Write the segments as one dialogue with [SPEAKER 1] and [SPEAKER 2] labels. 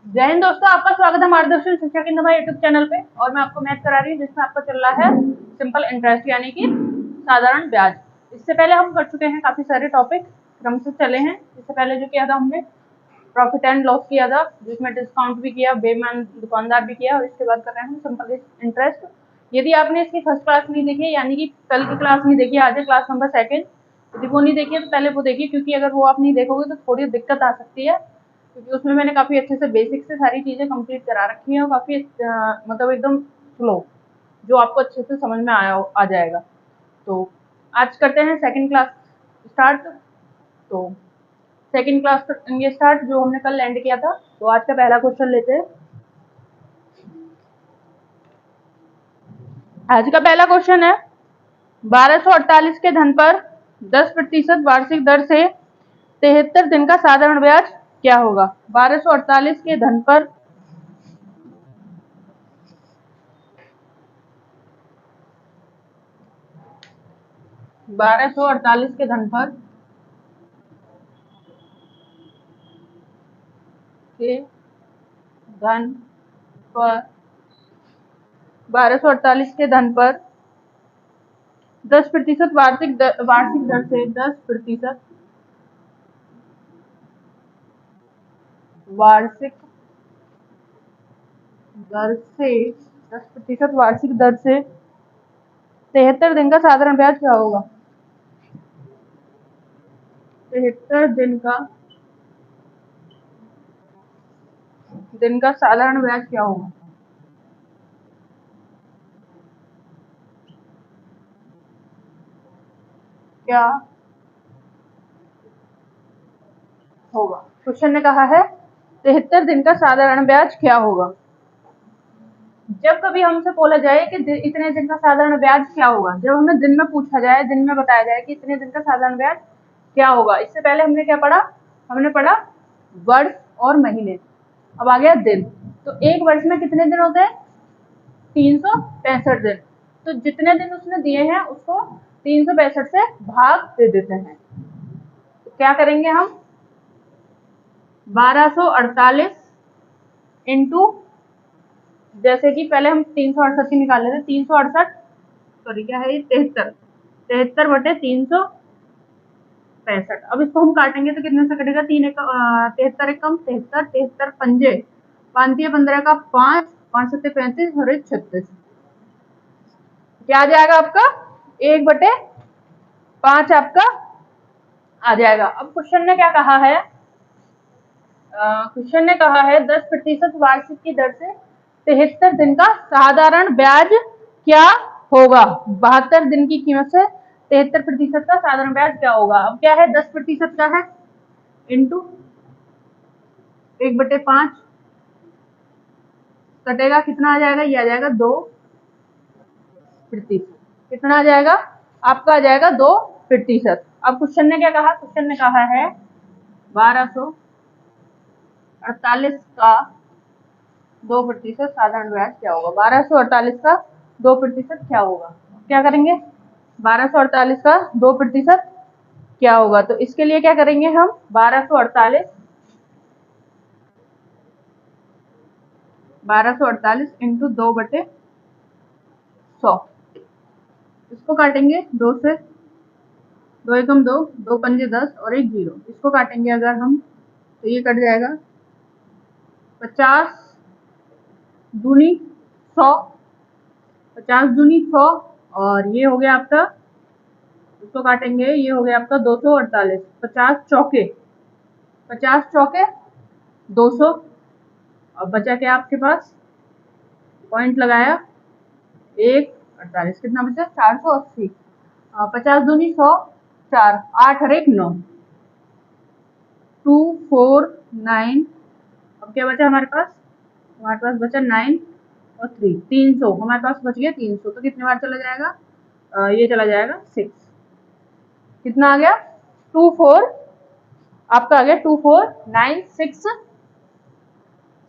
[SPEAKER 1] जय हिंद दोस्तों, आपका स्वागत है मार्गदर्शन शिक्षा केंद्र हमारे यूट्यूब चैनल पे। और मैं आपको मैथ करा रही हूँ जिसमें आपका चल रहा है सिंपल इंटरेस्ट यानी कि साधारण ब्याज। इससे पहले हम कर चुके हैं काफी सारे टॉपिक क्रम से चले हैं। इससे पहले जो किया था हमने प्रॉफिट एंड लॉस किया था, जिसमें डिस्काउंट भी किया, बेईमान दुकानदार भी किया, और इसके बाद कर रहे हैं हम सिंपल इंटरेस्ट। यदि आपने इसकी फर्स्ट क्लास नहीं देखी यानी कि कल की क्लास नहीं देखी, आज है क्लास नंबर 2, यदि वो नहीं देखी है तो पहले वो देखिए, क्योंकि अगर वो आप नहीं देखोगे तो थोड़ी दिक्कत आ सकती है, क्योंकि उसमें मैंने काफी अच्छे से बेसिक से सारी चीजें कंप्लीट करा रखी हैं और काफी मतलब एकदम स्लो, जो आपको अच्छे से समझ में आ जाएगा। तो आज करते हैं सेकंड क्लास स्टार्ट। तो सेकंड क्लास करेंगे स्टार्ट, जो हमने कल एंड किया था। तो आज का पहला क्वेश्चन लेते हैं। आज का पहला क्वेश्चन है 1248 के धन पर 10% वार्षिक दर से 73 दिन का साधारण ब्याज क्या होगा। 1248 के धन पर 1248 के धन पर 1248 के धन पर 10% वार्षिक दर से 10% वार्षिक दर से 10% वार्षिक दर से 73 दिन का साधारण ब्याज क्या होगा। 73 दिन का साधारण ब्याज क्या होगा। क्या होगा। क्वेश्चन ने कहा है 73 दिन का साधारण ब्याज क्या होगा। जब कभी हमसे बोला जाए कि इतने दिन का साधारण ब्याज क्या होगा, जब हमें दिन में पूछा जाए, दिन में बताया जाए कि इतने दिन का साधारण ब्याज क्या होगा, इससे पहले हमने क्या पढ़ा, हमने पढ़ा वर्ष और महीने। अब आ गया दिन। तो एक वर्ष में कितने दिन होते हैं, 365 दिन। तो जितने दिन उसने दिए हैं उसको 365 से भाग दे देते हैं। तो क्या करेंगे हम, 1248 इंटू, जैसे कि पहले हम 368 की निकाल लेते, 368 सॉरी क्या है ये 73 बटे 365। अब इसको हम काटेंगे तो कितने से कटेगा, 73 एक कम 73, 73 पंजे 5 15 का 5, 5 7 35 और 1 36। क्या आ जाएगा आपका 1/5 आपका आ जाएगा। अब क्वेश्चन ने क्या कहा है, क्वेश्चन ने कहा है 10% वार्षिक की दर से 73 दिन का साधारण ब्याज क्या होगा। 72 दिन की कीमत से 73% का साधारण ब्याज क्या होगा। अब क्या है, 10% का है इंटू 1/5 कटेगा, कितना आ जाएगा, ये आ जाएगा 2%। कितना आ जाएगा आपका, आ जाएगा 2%। अब क्वेश्चन ने क्या कहा, क्वेश्चन ने कहा है 1248 का 2% साधारण ब्याज क्या होगा। 1248 का 2% क्या होगा। क्या करेंगे, 1248 का 2% क्या होगा। तो इसके लिए क्या करेंगे हम, 1248 इंटू 2/100, इसको काटेंगे 2 से, 2 एकम 2, 2 पंजे 10 और 1 0। इसको काटेंगे अगर हम तो ये कट जाएगा 50 दूनी 100, 50 दूनी 100, और ये हो गया आपका, इसको काटेंगे ये हो गया आपका 248, 50 चौके 200। अब बचा क्या आपके पास, पॉइंट लगाया 1 48, कितना बचा 480, 50 दूनी 100, 4 8 और 1 9, 249। अब क्या बचा हमारे पास बचा 9 और 3, 300 हमारे पास बच गया 300। तो कितने बार चला जाएगा, ये चला जाएगा 6। कितना आ गया 24, आपका आ गया 2496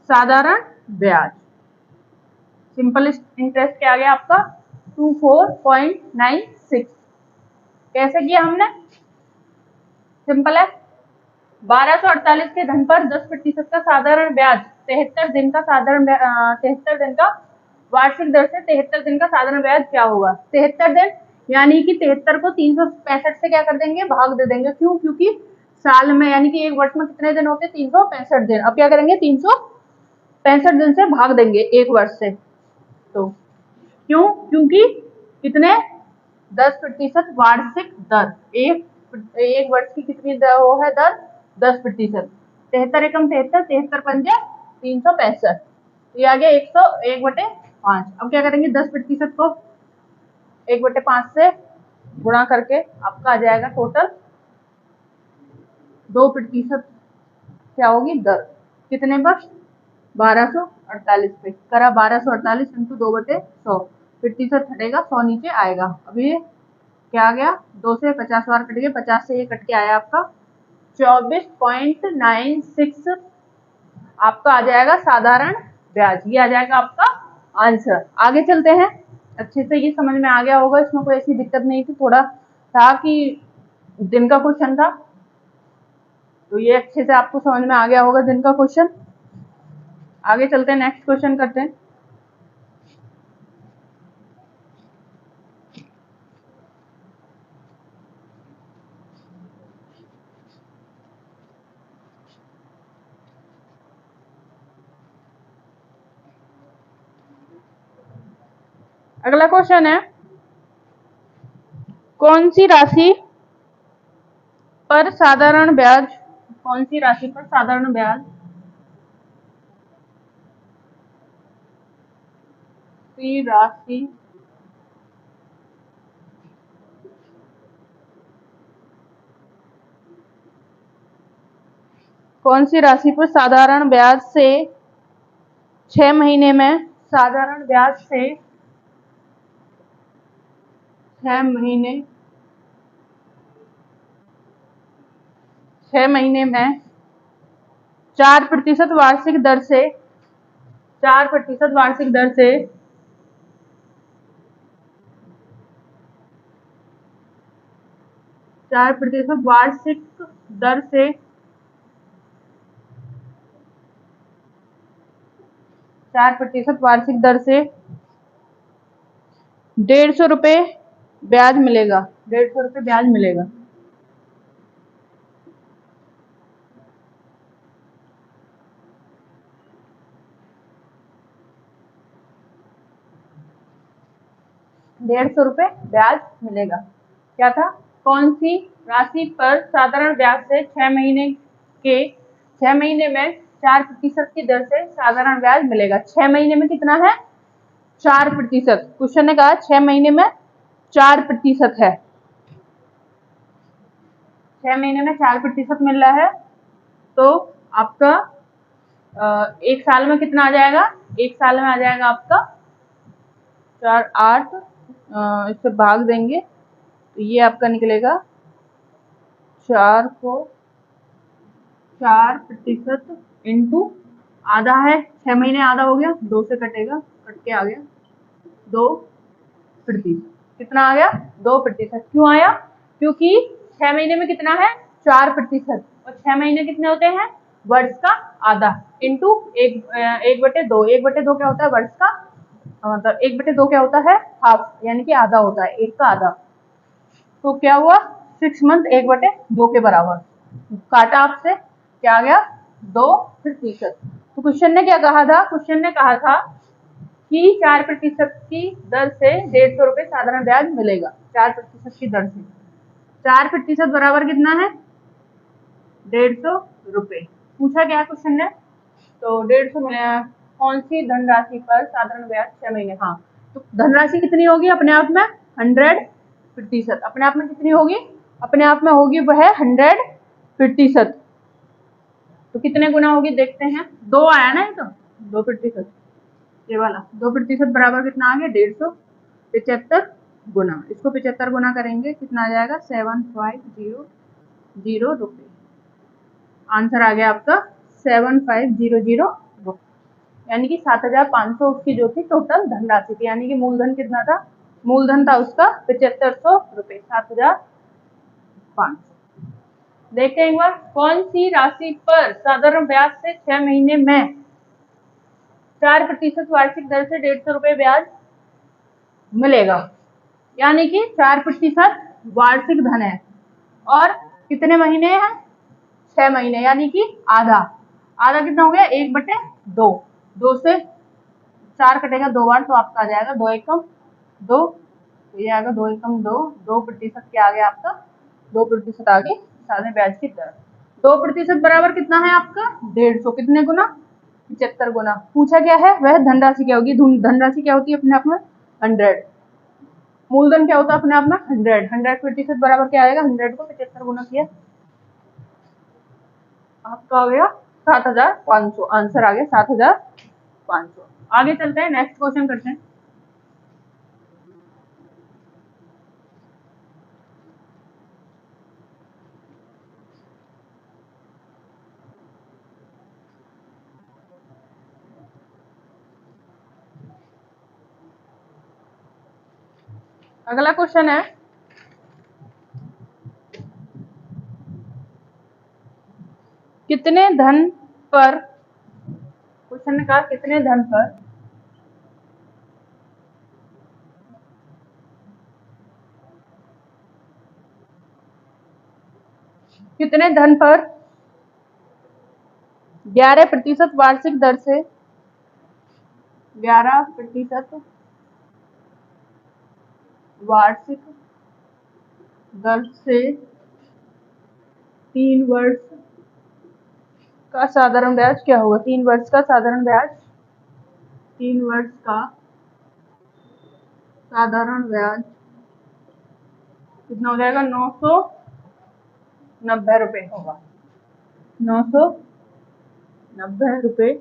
[SPEAKER 1] साधारण ब्याज। सिंपल इंटरेस्ट क्या आ गया आपका 24.96। कैसे किया हमने, सिंपल है, 1248 के धन पर 10% का साधारण ब्याज 73 दिन का साधारण 73 दिन का वार्षिक दर से 73 दिन का साधारण ब्याज क्या होगा। 73 दिन यानी कि 73 को 365 से क्या कर देंगे, भाग दे देंगे। क्यों? क्योंकि साल में यानी कि एक वर्ष में कितने दिन होते हैं, 365 दिन। अब क्या करेंगे, 365 दिन से भाग देंगे एक वर्ष से। तो क्यों? क्योंकि कितने, 10% वार्षिक दर, एक वर्ष की कितनी दर वो है, दर 10%। 73 एकम 73, 73 पंजे 365, ये आ गया 101/5। अब क्या करेंगे, 10% को 1/5 से गुणा करके आपका आ जाएगा टोटल 2% क्या होगी दर, कितने पर, 1248 पे करा। 1248 इंटू 2/100, प्रतिशत हटेगा, 100 नीचे आएगा। अब ये क्या आ गया, 2 से 50 बार कट गया, 50 से ये कट के आया आपका 24.96 आपका आ जाएगा साधारण ब्याज। ये आ जाएगा आपका आंसर। आगे चलते हैं। अच्छे से ये समझ में आ गया होगा, इसमें कोई ऐसी दिक्कत नहीं थी, थोड़ा था कि दिन का क्वेश्चन था, तो ये अच्छे से आपको समझ में आ गया होगा दिन का क्वेश्चन। आगे चलते हैं, नेक्स्ट क्वेश्चन करते हैं। अगला क्वेश्चन है, कौन सी राशि पर साधारण ब्याज, कौन सी राशि पर साधारण ब्याज राशि कौन सी राशि पर साधारण ब्याज से 6 महीने में, साधारण ब्याज से 6 महीने में 4% वार्षिक दर से, 4% वार्षिक दर से 4% वार्षिक दर से 4% वार्षिक दर से 150 रुपये ब्याज मिलेगा, 150 रुपये ब्याज मिलेगा। ₹150 ब्याज मिलेगा। क्या था, कौन सी राशि पर साधारण ब्याज से 6 महीने में 4% की दर से साधारण ब्याज मिलेगा। 6 महीने में कितना है, 4%। क्वेश्चन ने कहा 6 महीने में 4% है, 6 महीने में 4% मिल रहा है, तो आपका एक साल में कितना आ जाएगा, एक साल में आ जाएगा आपका 4 8, इससे भाग देंगे तो ये आपका निकलेगा 4 को 4% इंटू आधा है, 6 महीने आधा हो गया, 2 से कटेगा, कट के आ गया 2%। कितना आ गया, 2%। क्यों आया, क्योंकि 6 महीने में कितना है, 4%, और 6 महीने कितने होते हैं, वर्ष का आधा, इंटू 1/2। 1/2 क्या होता है, वर्ष का मतलब 1/2 क्या होता है, हाफ, यानी कि आधा होता है, एक का आधा। तो क्या हुआ, 6 मंथ 1/2 के बराबर, काटा आपसे, क्या आ गया, 2%। तो क्वेश्चन ने क्या कहा था, क्वेश्चन ने कहा था कि 4% की दर से 150 रुपये साधारण ब्याज मिलेगा। 4% की दर से 4% बराबर कितना है, 150 रुपये। पूछा क्या है क्वेश्चन ने, तो 150 मिलेगा। कौन सी धनराशि पर साधारण ब्याज 6 महीने, हाँ, तो धनराशि कितनी होगी अपने आप में, 100%। अपने आप में कितनी होगी, अपने आप में होगी वह 100%। तो कितने गुना होगी देखते हैं, 2 आया ना, ये तो 2%, ये वाला 2% बराबर कितना आ गया, 150, 75 गुना, इसको 75 गुना करेंगे, कितना आ जाएगा, 7500 रुपये। आंसर आ गया आपका 7500 रुपये, यानी कि 7500 उसकी जो थी टोटल धनराशि थी, यानी कि मूलधन कितना था, मूलधन था उसका 7500 रुपये, 7500। देखते हैं एक बार, कौन सी राशि पर साधारण ब्याज से 6 महीने में 4% वार्षिक दर से 150 रुपये ब्याज मिलेगा, यानी कि 4% वार्षिक धन है और कितने महीने हैं, 6 महीने, यानी कि आधा। आधा कितना हो गया, 1/2। 2 से 4 कटेगा 2 बार तो आपका आ जाएगा 2 एकम 2, ये आएगा 2 एकम 2, 2% क्या आ गया आपका, 2% आ गई साधारण ब्याज की दर। 2% बराबर कितना है आपका 150, कितने गुना, 75 गुना। पूछा क्या है, वह धनराशि क्या होगी, धनराशि क्या होती है अपने आप में 100, मूलधन क्या होता है अपने आप में 100, 100% बराबर क्या आएगा, 100 को 75 गुना किया आपका हो गया 7500, आंसर आ गया 7500। आगे चलते हैं, नेक्स्ट क्वेश्चन करते हैं। अगला क्वेश्चन है, कितने धन पर, क्वेश्चन ने कहा कितने धन पर कितने धन पर 11% वार्षिक दर से 11% वार्षिक दर से 3 वर्ष का साधारण ब्याज क्या होगा, 3 वर्ष का साधारण ब्याज, 3 वर्ष का साधारण ब्याज कितना हो जाएगा, 990 रुपये होगा, 990 रुपये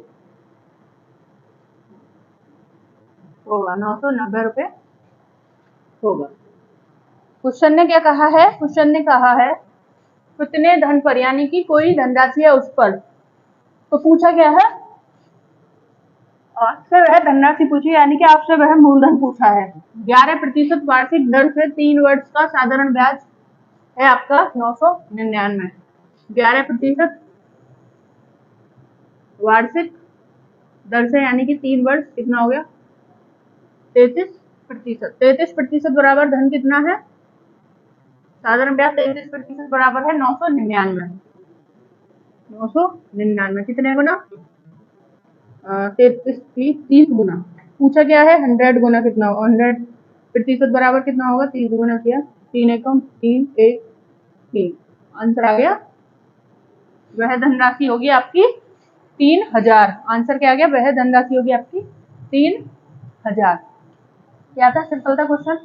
[SPEAKER 1] होगा, 990 रुपये होगा। क्वेश्चन ने क्या कहा है, क्वेश्चन ने कहा है कितने धन पर, यानी कि कोई धनराशि है उस पर, तो पूछा क्या है, आपसे वह धनराशि पूछी, यानी कि आपसे वह मूलधन पूछा है। 11% वार्षिक दर से 3 वर्ष का साधारण ब्याज है आपका 999। 11% वार्षिक दर से, यानी कि 3 वर्ष, कितना हो गया 33%। 33% बराबर धन कितना है, साधारण ब्याज 33% बराबर है 999। 999 कितने गुना, 30 गुना। पूछा क्या है 100 गुना कितना होगा, 100% बराबर कितना होगा, 30 गुना किया, 3 एकम 3 1 3, आंसर आ गया, वह धनराशि होगी आपकी 3000। आंसर क्या आ गया, वह धनराशि होगी आपकी 3000। क्या था, सिंपल था क्वेश्चन।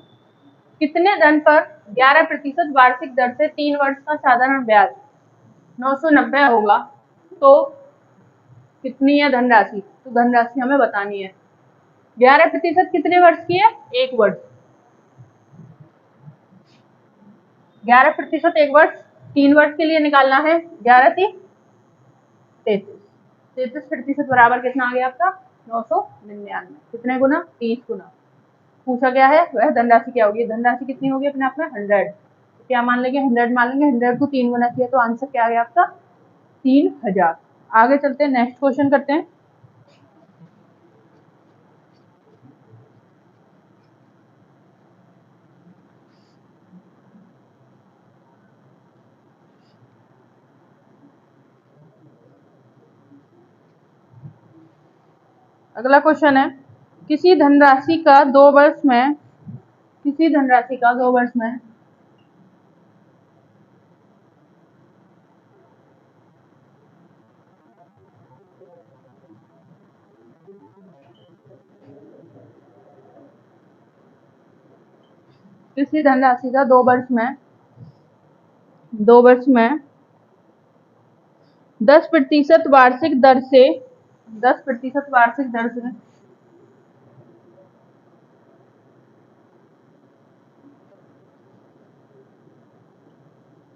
[SPEAKER 1] कितने धन पर 11% वार्षिक दर से 3 वर्ष का साधारण ब्याज 990 होगा, तो कितनी है धनराशि, तो धनराशि हमें बतानी है। 11% कितने वर्ष की है, 1 वर्ष, 11% 1 वर्ष, 3 वर्ष के लिए निकालना है, 11 3 33, 33% बराबर कितना आ गया आपका 999, कितने गुना, 30 गुना। पूछा गया है वह धनराशि क्या होगी, धनराशि कितनी होगी अपने आप में 100, तो क्या मान लेंगे 100 मान लेंगे, 100 को 3 गुना किया तो आंसर क्या आ गया आपका 3000। आगे चलते हैं, नेक्स्ट क्वेश्चन करते हैं। अगला क्वेश्चन है, किसी धनराशि का 2 वर्ष में, किसी धनराशि का 2 वर्ष में 10% वार्षिक दर से 10% वार्षिक दर से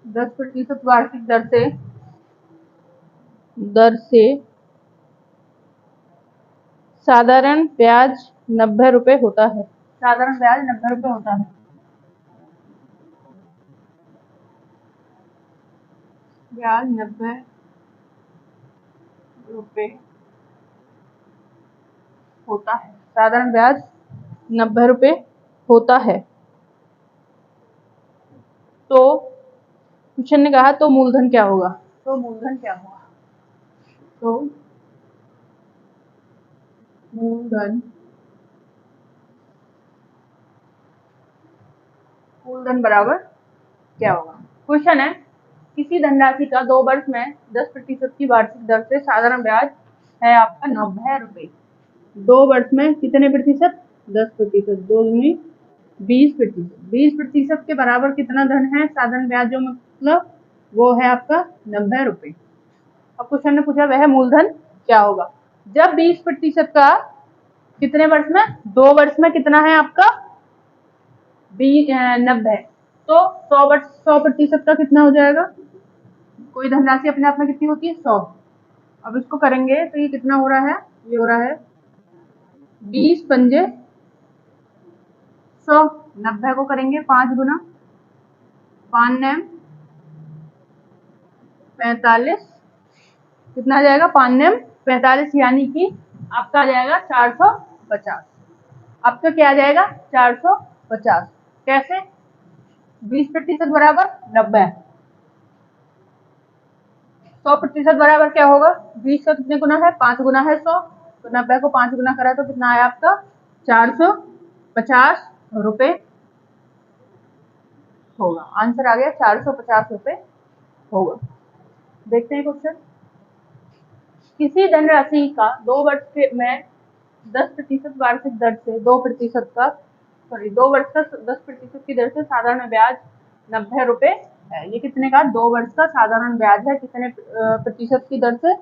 [SPEAKER 1] 10% वार्षिक दर से साधारण ब्याज 90 रुपये होता है, साधारण ब्याज 90 रुपये होता है, ब्याज 90 रुपये होता है, साधारण ब्याज 90 रुपये होता है। तो क्वेश्चन ने कहा तो मूलधन क्या होगा, तो मूलधन क्या होगा, तो मूलधन बराबर क्या होगा। क्वेश्चन है किसी धनराशि का 2 वर्ष में 10% की वार्षिक दर से साधारण ब्याज है आपका 90 रुपये। 2 वर्ष में कितने प्रतिशत, 10%, 2 दूनी 20%। 20% के बराबर कितना धन है साधारण ब्याज, जो मतलब वो है आपका 90 रुपये। अब क्वेश्चन ने पूछा वह मूलधन क्या होगा। जब 20% का कितने वर्ष में, 2 वर्ष में कितना है आपका 90, तो 100% का कितना हो जाएगा, कोई धनराशि अपने आप में कितनी होती है 100। अब इसको करेंगे तो ये कितना हो रहा है, ये हो रहा है 20 पंजे 100। 90 को करेंगे 5 गुना 5 नेम 45, कितना आ जाएगा 5 नेम 45, यानी कि आपका आ जाएगा 450। आपका क्या आ जाएगा 450। कैसे, 20% बराबर 90, 100% बराबर क्या होगा, 20 का कितने गुना है 5 गुना है 100, तो 90 को 5 गुना करा तो कितना आया आपका 450 रुपये होगा। आंसर आ गया 450 रुपये होगा। देखते हैं क्वेश्चन। किसी धनराशि का 2 वर्ष में 10% वार्षिक दर से 2% का 2 वर्ष का 10% की दर से साधारण ब्याज 90 रुपये है। ये कितने का, 2 वर्ष का साधारण ब्याज है, कितने प्रतिशत की दर से,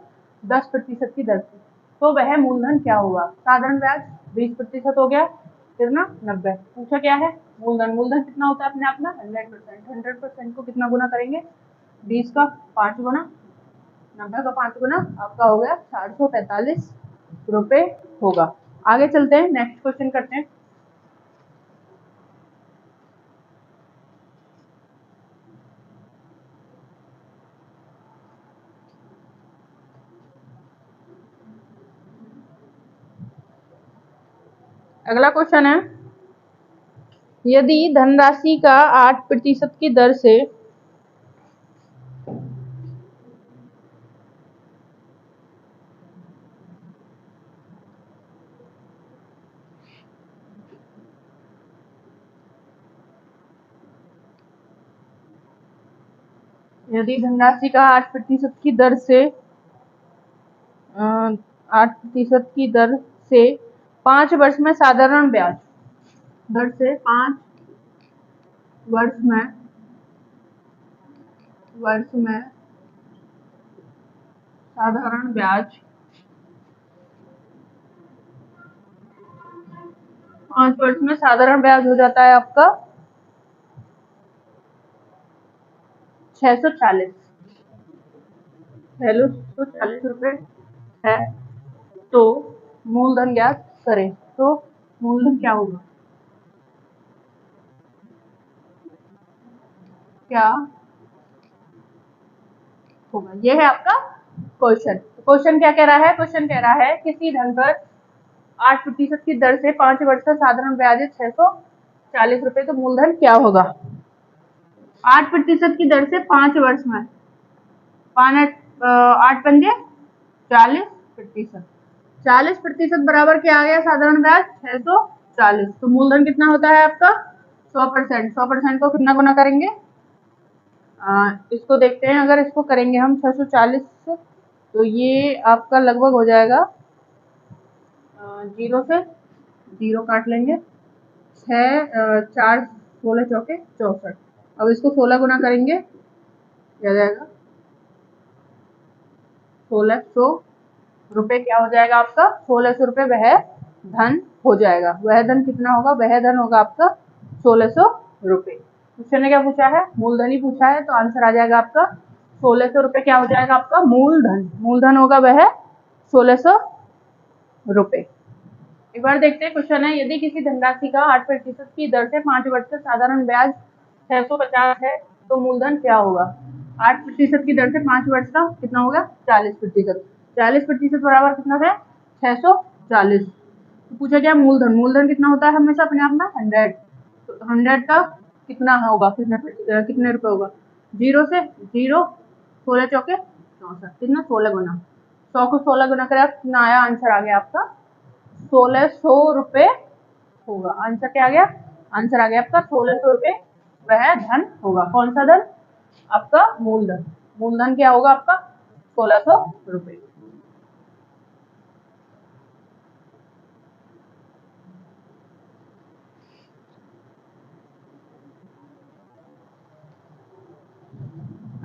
[SPEAKER 1] 10% की दर से। तो वह मूलधन क्या होगा, साधारण ब्याज 20% हो गया, फिर ना 90, पूछा क्या है मूलधन। मूलधन कितना होता है अपने आप में 100%। 100% को कितना गुना करेंगे, 20 का 5 गुना, 90 का 5 गुना, आपका हो गया 445 रुपये होगा। आगे चलते हैं, नेक्स्ट क्वेश्चन करते हैं। अगला क्वेश्चन है यदि धनराशि का 8% की दर से यदि धनराशि का 8% की दर से 8% की दर से 5 वर्ष में साधारण ब्याज दर से 5 वर्ष में साधारण ब्याज 5 वर्ष में साधारण ब्याज हो जाता है आपका 640 रुपये है। तो मूलधन ज्ञात करें, तो मूलधन क्या होगा, क्या होगा, ये है आपका क्वेश्चन। क्वेश्चन क्या कह रहा है, क्वेश्चन कह रहा है किसी धन पर 8% की दर से 5 वर्ष का साधारण ब्याज है 640 रुपये, तो मूलधन क्या होगा। 8% की दर से 5 वर्ष में 8 पंजे 40%, 40% बराबर क्या आ गया साधारण ब्याज 640। तो मूलधन कितना होता है आपका 100%। 100% को कितना गुना करेंगे, इसको देखते हैं, अगर इसको करेंगे हम 640 तो ये आपका लगभग हो जाएगा 0 से 0 काट लेंगे, 4 16 चौके 64। अब इसको 16 गुना करेंगे क्या जाएगा 1600 रुपये, क्या हो जाएगा आपका 1600 रुपये वह धन हो जाएगा। वह धन कितना होगा, वह धन होगा आपका 1600 रुपये। क्वेश्चन ने क्या पूछा है, मूलधन ही पूछा है, तो आंसर आ जाएगा आपका 1600 रुपये। क्या हो जाएगा आपका मूलधन, मूलधन होगा वह 1600 रुपये। एक बार देखते हैं क्वेश्चन है यदि किसी धनराशि का 8% की दर से 5 वर्ष का साधारण ब्याज 650 है, तो मूलधन क्या होगा। 8% की दर से 5 वर्ष का कितना होगा 40%। 40% बराबर कितना है 640। तो पूछा गया मूलधन, मूलधन कितना होता है हमेशा अपने आप में 100, तो 100 का कितना होगा, कितने रुपए होगा, 0 से 0, 16 चौके 64, कितना 16 गुना, 100 को 16 गुना करें कितना आया, आंसर आ गया आपका 1600 रुपए होगा। आंसर क्या आ गया, आंसर आ गया आपका 1600 रुपए, वह धन होगा। कौन सा धन, आपका मूलधन। मूलधन क्या होगा आपका 1600 रुपए।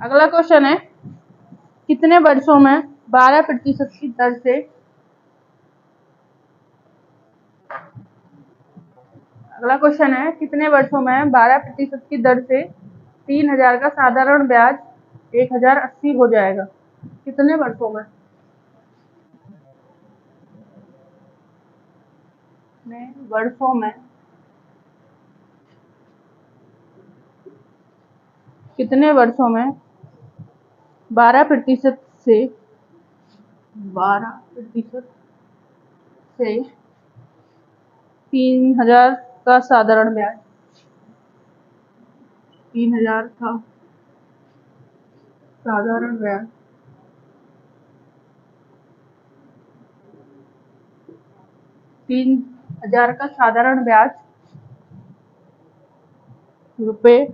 [SPEAKER 1] अगला क्वेश्चन है, कितने वर्षों में 12% की दर से, अगला क्वेश्चन है, कितने वर्षों में 12% की दर से 3000 का साधारण ब्याज 1080 हो जाएगा। कितने वर्षों में, वर्षों में कितने वर्षों में 12% से 3000 का साधारण ब्याज, 3000 का साधारण ब्याज 3000 का साधारण ब्याज रुपए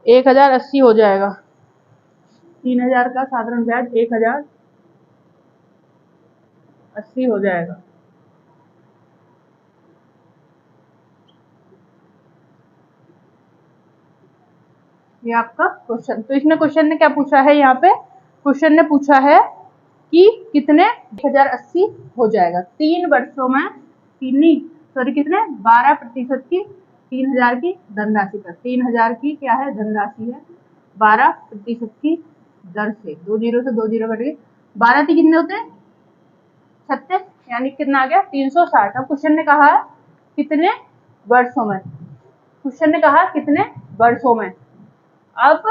[SPEAKER 1] 1080 हो जाएगा। 3000 का साधारण ब्याज 1080 हो जाएगा। ये आपका क्वेश्चन। तो इसने क्वेश्चन ने क्या पूछा है, यहाँ पे क्वेश्चन ने पूछा है कि कितने 1080 हो जाएगा 3 वर्षों में, कितने 12% की 3000 की धनराशि पर, 3000 की क्या है धनराशि है, 12% की दर से, 2 जीरो से 2 जीरो कट गए, 12 कितने होते हैं 36, यानी कितना आ गया 360। अब क्वेश्चन ने कहा कितने वर्षों में, क्वेश्चन ने कहा कितने वर्षों में। अब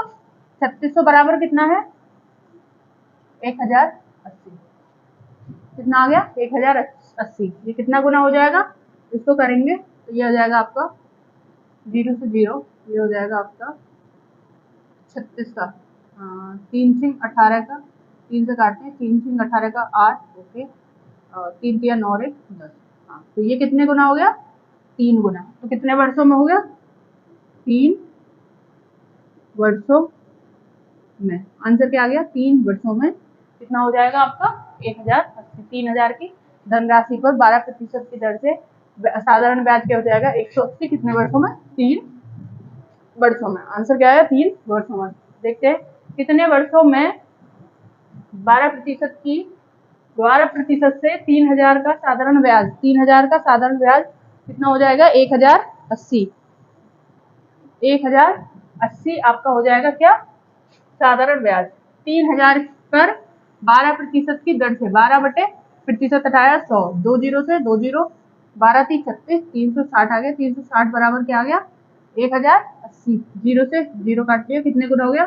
[SPEAKER 1] 3600 बराबर कितना है 1080, कितना आ गया 1080, ये कितना गुना हो जाएगा, इसको करेंगे तो ये हो जाएगा आपका 0 से 0, ये हो जाएगा आपका 36 का 3 सिंह 18 का, 3 से काटते हैं, 3 सिंह 18 का 8, ओके, 3 तिया 9 1 10, हाँ तो ये कितने गुना हो गया 3 गुना। तो कितने वर्षों में हो गया 3 वर्षों में। आंसर क्या आ गया 3 वर्षों में कितना हो जाएगा आपका 1080। 3000 की धनराशि पर 12% की दर से साधारण ब्याज क्या हो जाएगा 180, कितने वर्षों में 3 वर्षों में। आंसर क्या है 3 वर्षों में। देखते हैं कितने वर्षों में 12% से 3000 का साधारण ब्याज, 3000 का साधारण ब्याज कितना हो जाएगा 1080, 1080 आपका हो जाएगा क्या साधारण ब्याज। 3000 पर 12% की दर से, 12/% हटाया 100, 2 जीरो से 2 जीरो, 12 3 36, 360 आ गया, 360 बराबर क्या आ गया 1080, 0 से 0 काट लिया, कितने गुना हो गया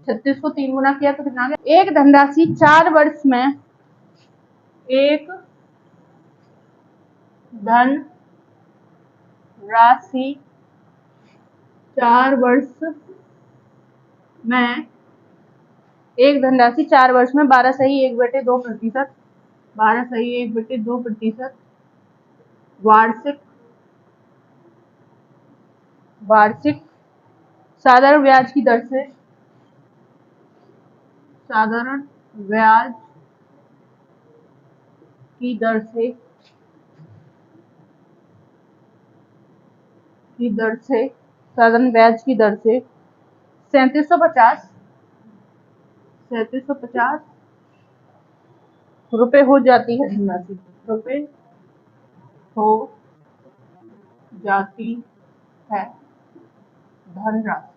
[SPEAKER 1] 36 को 3 गुना किया तो कितना आ गया। एक धनराशि 4 वर्ष में, एक धन राशि 4 वर्ष में, एक धनराशि 4 वर्ष में 12 सही 1/2%, 12 सही 1/2% वार्षिक साधारण ब्याज की दर से, साधारण ब्याज की दर से, साधारण ब्याज की दर से 3750 रुपए हो जाती है धनराशि, रुपए हो जाती है धनराशि।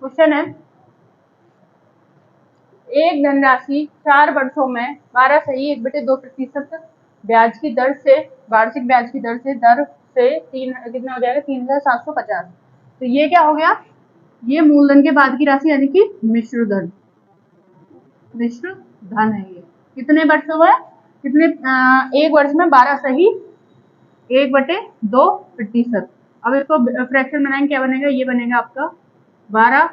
[SPEAKER 1] क्वेश्चन है, एक धनराशि 4 वर्षों में 12 सही 1/2% ब्याज की दर से, वार्षिक ब्याज की दर से 3 कितना हो जाएगा 3750, तो ये क्या हो गया, ये मूलधन के बाद की राशि यानी कि मिश्र धन, मिश्र धन है ये। कितने वर्ष हुए, कितने, एक वर्ष में 12 सही 1/2%। अब इसको फ्रैक्शन बनाएंगे, क्या बनेगा, ये बनेगा आपका 12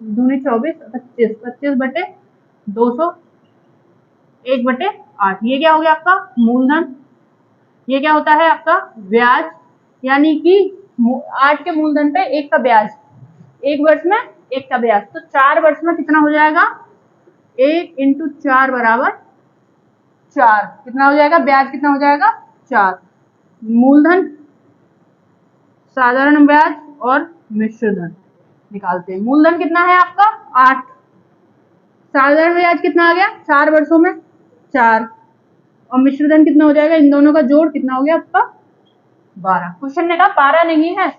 [SPEAKER 1] दूनी 24, 25, 25/200 1/8। ये क्या हो गया आपका मूलधन। ये क्या होता है आपका ब्याज, यानी कि 8 के मूलधन पे 1 का ब्याज, एक वर्ष में 1 का ब्याज। तो 4 वर्ष में कितना हो जाएगा, 1 × 4 बराबर 4। कितना हो जाएगा ब्याज, कितना हो जाएगा 4। मूलधन, साधारण ब्याज और मिश्र धन निकालते हैं। मूलधन कितना है आपका 8, साधारण ब्याज कितना आ गया 4 वर्षों में 4, और मिश्र धन कितना हो जाएगा, इन दोनों का जोड़ कितना हो गया आपका 12। क्वेश्चन ने कहा 12 नहीं है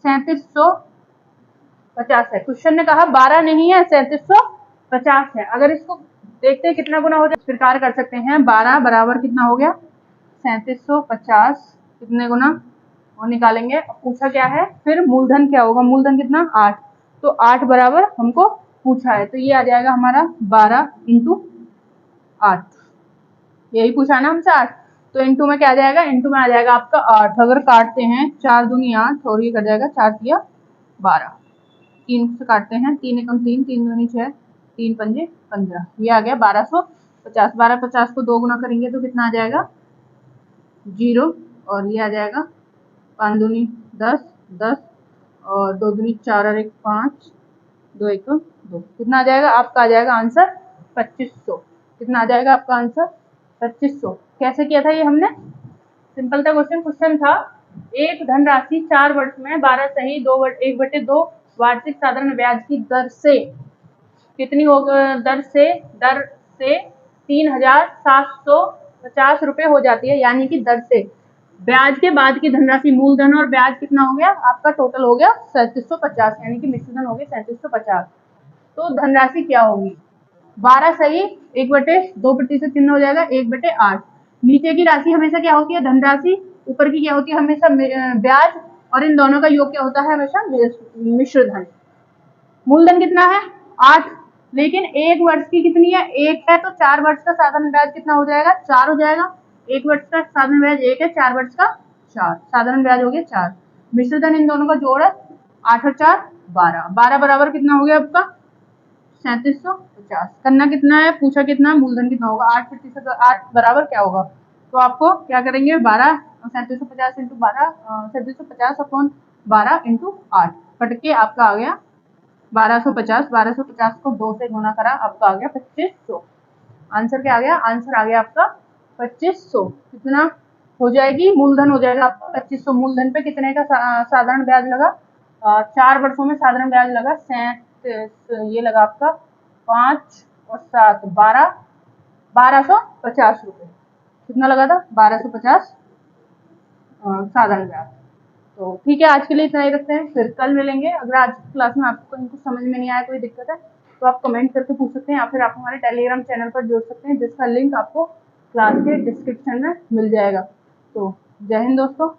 [SPEAKER 1] 3750 है। क्वेश्चन ने कहा 12 नहीं है 3750 है। अगर इसको देखते हैं कितना गुना हो जाए, इस प्रकार कर सकते हैं 12 बराबर कितना हो गया 3750 कितने गुना, वो निकालेंगे। अब पूछा क्या है, फिर मूलधन क्या होगा, मूलधन कितना 8, तो 8 बराबर हमको पूछा है, तो ये आ जाएगा हमारा 12 × 8, यही पूछा ना हमसे 8, तो इंटू में क्या आ जाएगा, इंटू में आ जाएगा आपका 8। अगर काटते हैं 4 दूनी 8 और ये कट जाएगा 4 तिया 12, 3 से काटते हैं 3 एकम 3, 3 दूनी 6, 3 पंजे 15, ये आ गया 1250। 1250 को 2 गुना करेंगे तो कितना आ जाएगा 0, और ये आ जाएगा 5 दूनी 10, 10 और 2 दूनी 4 और 1 5, 2 1 2, कितना आ जाएगा आपका, आ जाएगा आंसर 2500। कितना आ जाएगा आपका आंसर 2500। कैसे किया था ये हमने, सिंपल था क्वेश्चन। क्वेश्चन था एक धनराशि 4 वर्ष में 12 सही 1/2 वार्षिक साधारण ब्याज की दर से कितनी होगा, दर से 3750 रुपए हो जाती है, यानी कि दर से ब्याज के बाद की धनराशि, मूलधन और ब्याज कितना हो गया आपका, टोटल हो गया 3750, यानी कि मिश्रधन हो गया 3750। तो धनराशि क्या होगी, 12 सही 1/2% कितना हो जाएगा 1/8। नीचे की राशि हमेशा क्या होती है धनराशि, ऊपर की क्या होती है हमेशा ब्याज, और इन दोनों का योग क्या होता है हमेशा मिश्रधन। मूलधन कितना है 8, लेकिन एक वर्ष की कितनी है 1 है, तो 4 वर्ष का साधारण ब्याज कितना हो जाएगा 4 हो जाएगा। 1 वर्ष का साधारण ब्याज 1 है, 4 वर्ष का 4, साधारण ब्याज हो गया 4। मिश्रधन इन दोनों का जोड़ है 8 और 4 12, 12 बराबर कितना हो गया आपका 3750। करना कितना है, पूछा कितना, मूलधन कितना होगा 8 8 बराबर क्या होगा, तो आपको क्या करेंगे 12 3750 × 12 3750 अपॉन 12 × 8 कट के आपका आ गया 1250। 1250 को 2 से गुना करा, आपका आ गया 2500। आंसर क्या आ गया, आंसर आ गया आपका 2500। कितना हो जाएगी, मूलधन हो जाएगा आपका 2500। मूलधन पे कितने का साधारण ब्याज लगा, 4 वर्षों में साधारण ब्याज लगा ये लगा आपका 5 और 7 12, 1250 रुपए। कितना लगा था 1250 साधारण ब्याज। तो ठीक है, आज के लिए इतना ही रखते हैं, फिर कल मिलेंगे। अगर आज की क्लास में आपको कहीं कुछ समझ में नहीं आया, कोई दिक्कत है, तो आप कमेंट करके पूछ सकते हैं, या फिर आप हमारे टेलीग्राम चैनल पर जुड़ सकते हैं, जिसका लिंक आपको क्लास के डिस्क्रिप्शन में मिल जाएगा। तो जय हिंद दोस्तों।